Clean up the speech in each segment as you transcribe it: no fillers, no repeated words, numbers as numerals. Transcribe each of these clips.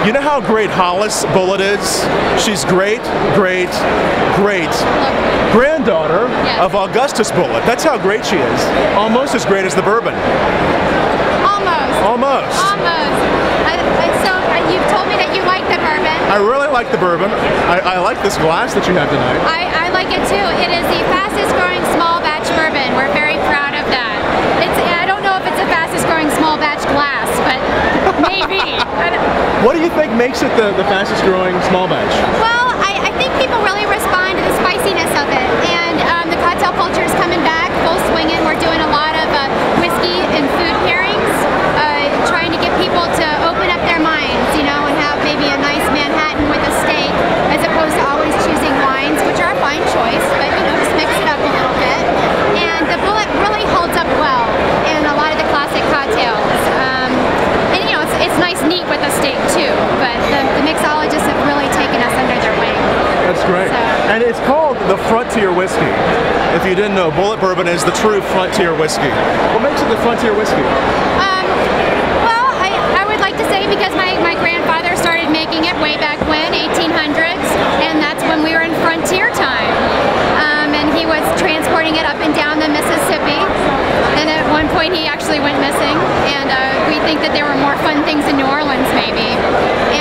You know how great Hollis Bullitt is? She's great, great, great granddaughter of Augustus Bullitt. That's how great she is. Almost as great as the bourbon. Almost. Almost. Almost. So you've told me that you like the bourbon. I really like the bourbon. I like this glass that you have tonight. I like it too. It is the fastest growing small batch bourbon. We're very proud of that. I don't know if it's the fastest growing small batch glass, but maybe. What do you think makes it the fastest growing small batch? Well, I think people really respond to the spiciness of it, and the cocktail culture is coming back full swinging. We're doing a lot of whiskey and food pairings, trying to get people to open up their minds, you know, and have maybe a nice Manhattan with a steak, as opposed to always choosing wines, which are a fine choice, but you know, just mix it up a little bit. And the Bullitt really holds up well in a lot of the classic cocktails. And you know, it's nice neat with a steak too, but the mixologists have really taken us under their wing. That's great. So. And it's called the Frontier Whiskey. If you didn't know, Bullitt Bourbon is the true Frontier Whiskey. What makes it the Frontier Whiskey? Well, I would like to say because my grandfather started making it way back when, 1800s, and that's when we were in frontier time. And he was transporting it up and down the Mississippi, and at one point he actually went missing, and we think that there were more fun things in New Orleans maybe.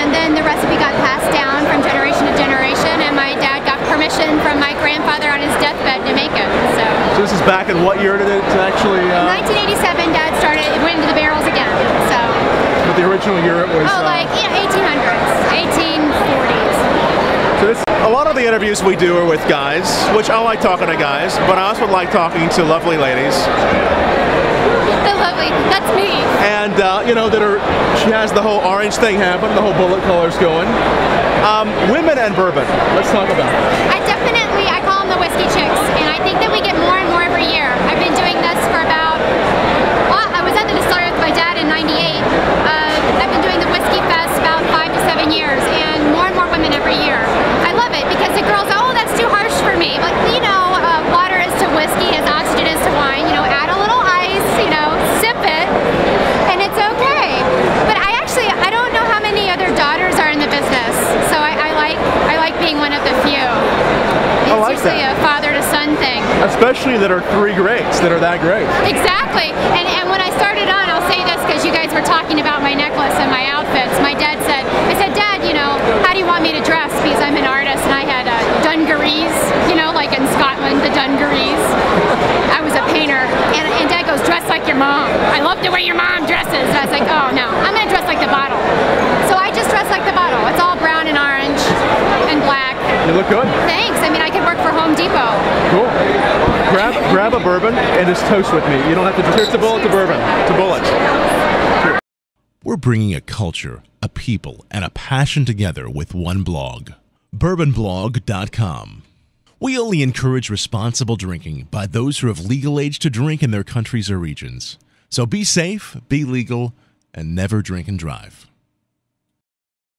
And then the recipe got passed down from generation to generation, and my dad got permission from my grandfather on his deathbed to make it. So this is back in what year did it actually? 1987, Dad went into the barrels again. So. But the original year it was. Oh, like 1800s, 1840s. So a lot of the interviews we do are with guys, which I like talking to guys, but I also like talking to lovely ladies. The lovely, that's me. And you know, she has the whole orange thing happen, the whole bullet colors going. Women and bourbon, let's talk about it. I call them the whiskey chicks, and I think that we get more and more every year. I've been doing this for about, well, I was at the distillery with my dad in '98. I've been doing the Whiskey Fest about 5 to 7 years, and more women every year. I love it because the girls go, oh, that's too harsh for me. But you know, water is to whiskey as oxygen is to wine. You know, add a little ice, you know, sip it, and it's okay. But I don't know how many other daughters are in the business, so I like being one of the few. It's usually a father to son thing. Especially that are three greats, that are that great. Exactly. And when I started on, I'll say this because you guys were talking about my necklace and my outfits. I said, Dad, you know, how do you want me to dress? Because I'm an artist and I had dungarees, you know, like in Scotland, the dungarees. I was a painter. And Dad goes, dress like your mom. I love the way your mom dresses. And I was like, oh no, I'm going to dress like the bottle. So I just dress like the bottle. It's all brown and orange and black. You look good. Thanks. I mean, I could work for Home Depot. Cool. Grab a bourbon and just toast with me. You don't have to just, here's to Bullitt, to bourbon, to Bullitt. We're bringing a culture, a people, and a passion together with one blog, bourbonblog.com. We only encourage responsible drinking by those who have legal age to drink in their countries or regions. So be safe, be legal, and never drink and drive.